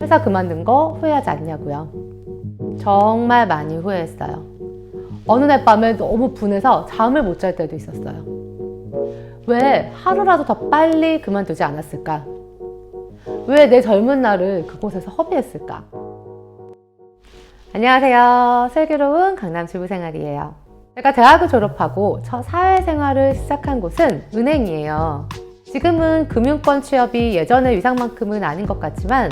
회사 그만둔 거 후회하지 않냐고요? 정말 많이 후회했어요. 어느 날 밤에 너무 분해서 잠을 못 잘 때도 있었어요. 왜 하루라도 더 빨리 그만두지 않았을까? 왜 내 젊은 날을 그곳에서 허비했을까? 안녕하세요. 슬기로운 강남 주부생활이에요. 제가 대학을 졸업하고 첫 사회생활을 시작한 곳은 은행이에요. 지금은 금융권 취업이 예전의 위상만큼은 아닌 것 같지만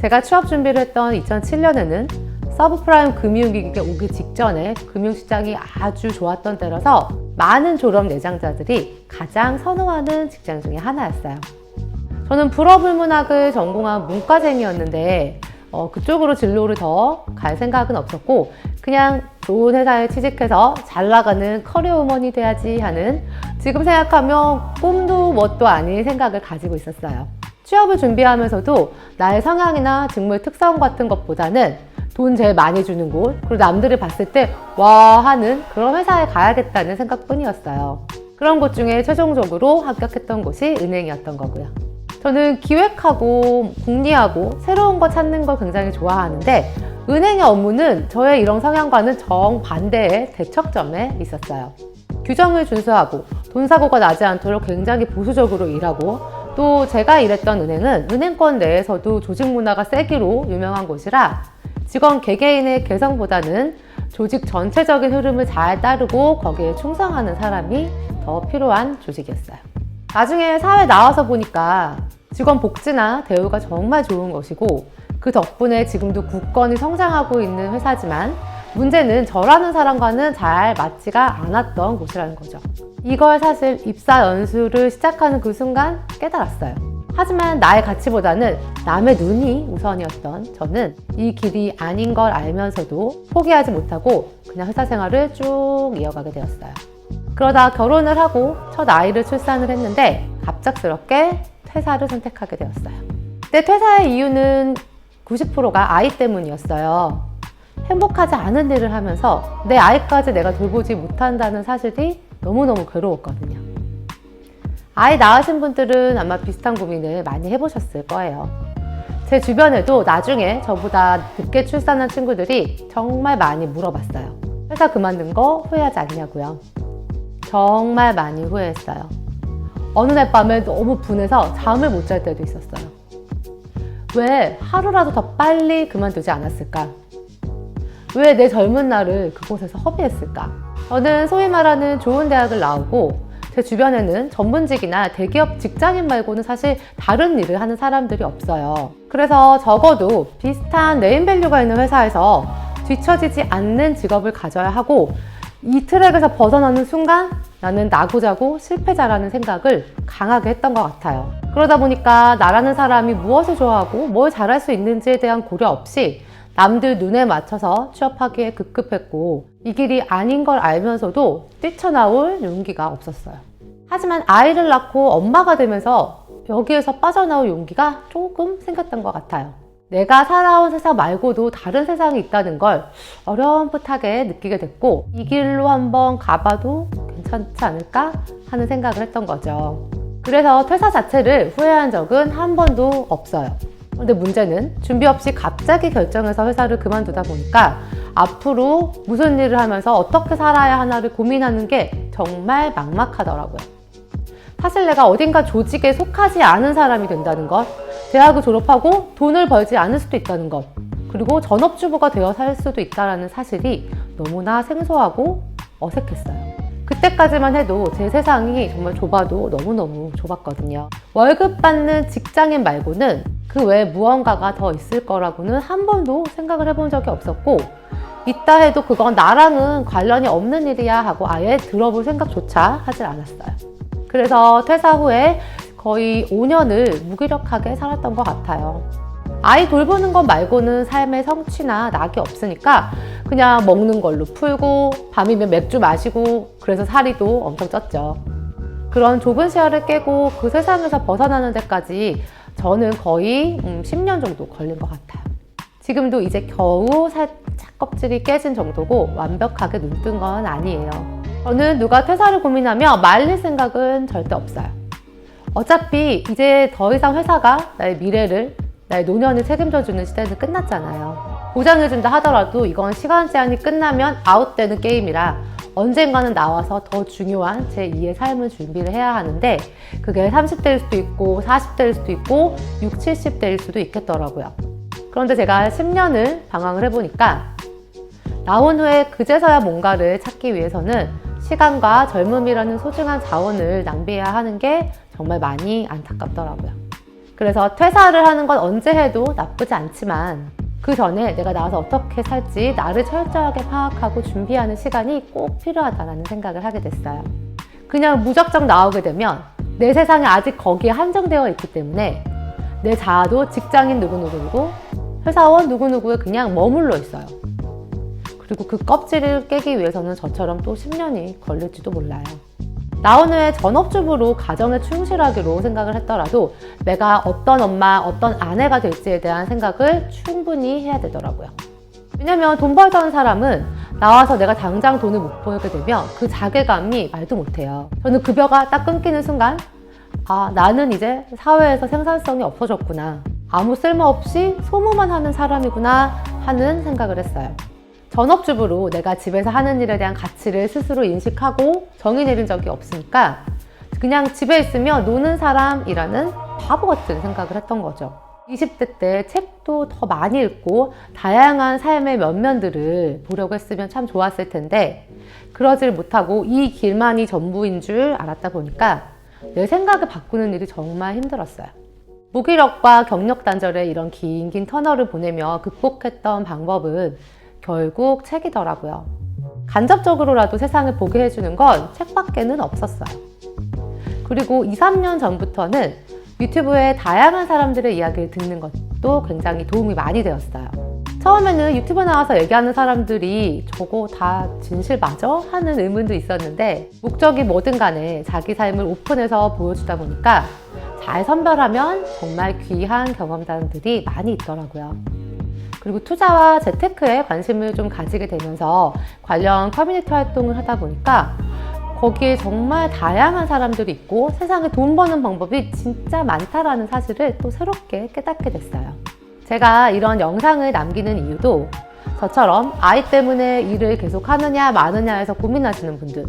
제가 취업 준비를 했던 2007년에는 서브프라임 금융위기가 오기 직전에 금융시장이 아주 좋았던 때라서 많은 졸업 내장자들이 가장 선호하는 직장 중에 하나였어요. 저는 불어불문학을 전공한 문과생이었는데 그쪽으로 진로를 더 갈 생각은 없었고 그냥 좋은 회사에 취직해서 잘 나가는 커리어우먼이 돼야지 하는 지금 생각하면 꿈도 뭣도 아닌 생각을 가지고 있었어요. 취업을 준비하면서도 나의 성향이나 직무의 특성 같은 것보다는 돈 제일 많이 주는 곳, 그리고 남들이 봤을 때 와 하는 그런 회사에 가야겠다는 생각뿐이었어요. 그런 곳 중에 최종적으로 합격했던 곳이 은행이었던 거고요. 저는 기획하고 궁리하고 새로운 거 찾는 걸 굉장히 좋아하는데 은행의 업무는 저의 이런 성향과는 정반대의 대척점에 있었어요. 규정을 준수하고 돈 사고가 나지 않도록 굉장히 보수적으로 일하고 또 제가 일했던 은행은 은행권 내에서도 조직 문화가 세기로 유명한 곳이라 직원 개개인의 개성보다는 조직 전체적인 흐름을 잘 따르고 거기에 충성하는 사람이 더 필요한 조직이었어요. 나중에 사회 나와서 보니까 직원 복지나 대우가 정말 좋은 것이고 그 덕분에 지금도 굳건히 성장하고 있는 회사지만 문제는 저라는 사람과는 잘 맞지가 않았던 곳이라는 거죠. 이걸 사실 입사 연수를 시작하는 그 순간 깨달았어요. 하지만 나의 가치보다는 남의 눈이 우선이었던 저는 이 길이 아닌 걸 알면서도 포기하지 못하고 그냥 회사 생활을 쭉 이어가게 되었어요. 그러다 결혼을 하고 첫 아이를 출산을 했는데 갑작스럽게 퇴사를 선택하게 되었어요. 그때 퇴사의 이유는 90%가 아이 때문이었어요. 행복하지 않은 일을 하면서 내 아이까지 내가 돌보지 못한다는 사실이 너무너무 괴로웠거든요. 아이 낳으신 분들은 아마 비슷한 고민을 많이 해보셨을 거예요. 제 주변에도 나중에 저보다 늦게 출산한 친구들이 정말 많이 물어봤어요. 회사 그만둔 거 후회하지 않냐고요? 정말 많이 후회했어요. 어느 날 밤에 너무 분해서 잠을 못 잘 때도 있었어요. 왜 하루라도 더 빨리 그만두지 않았을까? 왜 내 젊은 날을 그곳에서 허비했을까? 저는 소위 말하는 좋은 대학을 나오고 제 주변에는 전문직이나 대기업 직장인 말고는 사실 다른 일을 하는 사람들이 없어요. 그래서 적어도 비슷한 네임밸류가 있는 회사에서 뒤처지지 않는 직업을 가져야 하고 이 트랙에서 벗어나는 순간 나는 나고자고 실패자라는 생각을 강하게 했던 것 같아요. 그러다 보니까 나라는 사람이 무엇을 좋아하고 뭘 잘할 수 있는지에 대한 고려 없이 남들 눈에 맞춰서 취업하기에 급급했고 이 길이 아닌 걸 알면서도 뛰쳐나올 용기가 없었어요. 하지만 아이를 낳고 엄마가 되면서 여기에서 빠져나올 용기가 조금 생겼던 것 같아요. 내가 살아온 세상 말고도 다른 세상이 있다는 걸 어렴풋하게 느끼게 됐고 이 길로 한번 가봐도 괜찮지 않을까 하는 생각을 했던 거죠. 그래서 퇴사 자체를 후회한 적은 한 번도 없어요. 그런데 문제는 준비 없이 갑자기 결정해서 회사를 그만두다 보니까 앞으로 무슨 일을 하면서 어떻게 살아야 하나를 고민하는 게 정말 막막하더라고요. 사실 내가 어딘가 조직에 속하지 않은 사람이 된다는 것, 대학을 졸업하고 돈을 벌지 않을 수도 있다는 것, 그리고 전업주부가 되어 살 수도 있다는 사실이 너무나 생소하고 어색했어요. 그때까지만 해도 제 세상이 정말 좁아도 너무너무 좁았거든요. 월급 받는 직장인 말고는 그 외에 무언가가 더 있을 거라고는 한 번도 생각을 해본 적이 없었고 있다 해도 그건 나랑은 관련이 없는 일이야 하고 아예 들어볼 생각조차 하질 않았어요. 그래서 퇴사 후에 거의 5년을 무기력하게 살았던 것 같아요. 아이 돌보는 것 말고는 삶의 성취나 낙이 없으니까 그냥 먹는 걸로 풀고 밤이면 맥주 마시고 그래서 살이 또 엄청 쪘죠. 그런 좁은 시야를 깨고 그 세상에서 벗어나는 데까지 저는 거의 10년 정도 걸린 것 같아요. 지금도 이제 겨우 살짝 껍질이 깨진 정도고 완벽하게 눈뜬 건 아니에요. 저는 누가 퇴사를 고민하며 말릴 생각은 절대 없어요. 어차피 이제 더 이상 회사가 나의 미래를 나의 노년을 책임져주는 시대는 끝났잖아요. 보장해준다 하더라도 이건 시간 제한이 끝나면 아웃되는 게임이라 언젠가는 나와서 더 중요한 제2의 삶을 준비를 해야 하는데 그게 30대일 수도 있고 40대일 수도 있고 60, 70대일 수도 있겠더라고요. 그런데 제가 10년을 방황을 해보니까 나온 후에 그제서야 뭔가를 찾기 위해서는 시간과 젊음이라는 소중한 자원을 낭비해야 하는 게 정말 많이 안타깝더라고요. 그래서 퇴사를 하는 건 언제 해도 나쁘지 않지만 그 전에 내가 나와서 어떻게 살지 나를 철저하게 파악하고 준비하는 시간이 꼭 필요하다는 생각을 하게 됐어요. 그냥 무작정 나오게 되면 내 세상이 아직 거기에 한정되어 있기 때문에 내 자아도 직장인 누구누구고 회사원 누구누구에 그냥 머물러 있어요. 그리고 그 껍질을 깨기 위해서는 저처럼 또 10년이 걸릴지도 몰라요. 나온 후에 전업주부로 가정에 충실하기로 생각을 했더라도 내가 어떤 엄마, 어떤 아내가 될지에 대한 생각을 충분히 해야 되더라고요. 왜냐면 돈 벌던 사람은 나와서 내가 당장 돈을 못 벌게 되면 그 자괴감이 말도 못해요. 저는 급여가 딱 끊기는 순간 나는 이제 사회에서 생산성이 없어졌구나. 아무 쓸모없이 소모만 하는 사람이구나 하는 생각을 했어요. 전업주부로 내가 집에서 하는 일에 대한 가치를 스스로 인식하고 정의 내린 적이 없으니까 그냥 집에 있으면 노는 사람이라는 바보 같은 생각을 했던 거죠. 20대 때 책도 더 많이 읽고 다양한 삶의 면면들을 보려고 했으면 참 좋았을 텐데 그러질 못하고 이 길만이 전부인 줄 알았다 보니까 내 생각을 바꾸는 일이 정말 힘들었어요. 무기력과 경력 단절의 이런 긴 터널을 보내며 극복했던 방법은 결국 책이더라고요. 간접적으로라도 세상을 보게 해주는 건 책밖에는 없었어요. 그리고 2, 3년 전부터는 유튜브에 다양한 사람들의 이야기를 듣는 것도 굉장히 도움이 많이 되었어요. 처음에는 유튜브 나와서 얘기하는 사람들이 저거 다 진실 맞아? 하는 의문도 있었는데 목적이 뭐든 간에 자기 삶을 오픈해서 보여주다 보니까 잘 선별하면 정말 귀한 경험담들이 많이 있더라고요. 그리고 투자와 재테크에 관심을 좀 가지게 되면서 관련 커뮤니티 활동을 하다 보니까 거기에 정말 다양한 사람들이 있고 세상에 돈 버는 방법이 진짜 많다라는 사실을 또 새롭게 깨닫게 됐어요. 제가 이런 영상을 남기는 이유도 저처럼 아이 때문에 일을 계속 하느냐 마느냐에서 고민하시는 분들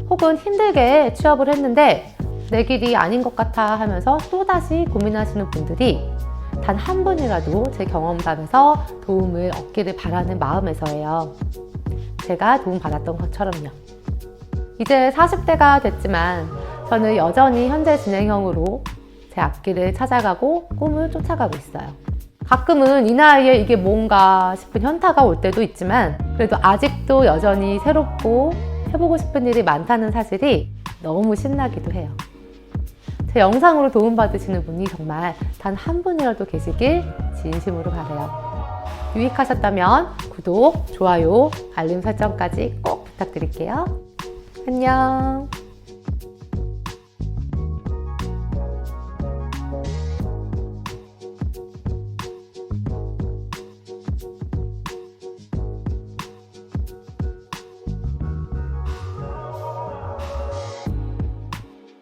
혹은 힘들게 취업을 했는데 내 길이 아닌 것 같아 하면서 또다시 고민하시는 분들이 단 한 분이라도 제 경험담에서 도움을 얻기를 바라는 마음에서예요. 제가 도움받았던 것처럼요. 이제 40대가 됐지만 저는 여전히 현재 진행형으로 제 앞길을 찾아가고 꿈을 쫓아가고 있어요. 가끔은 이 나이에 이게 뭔가 싶은 현타가 올 때도 있지만 그래도 아직도 여전히 새롭고 해보고 싶은 일이 많다는 사실이 너무 신나기도 해요. 제 영상으로 도움받으시는 분이 정말 단 한 분이라도 계시길 진심으로 바라요. 유익하셨다면 구독, 좋아요, 알림 설정까지 꼭 부탁드릴게요. 안녕.